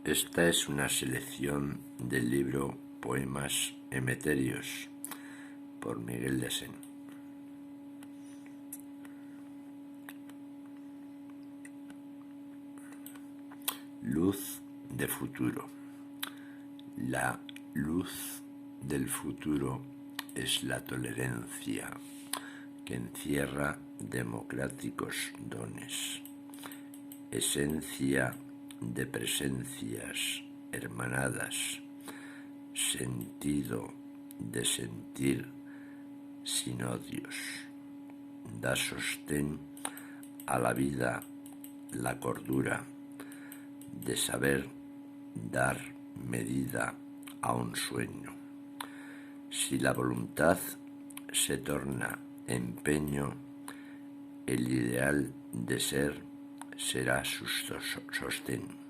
Esta es una selección del libro Poemas Emeterios por Miguel de Sen. Luz de futuro. La luz del futuro es la tolerancia que encierra democráticos dones, esencia de presencias hermanadas, sentido de sentir sin odios, da sostén a la vida la cordura de saber dar medida a un sueño. Si la voluntad se torna empeño, el ideal de ser será su sostén.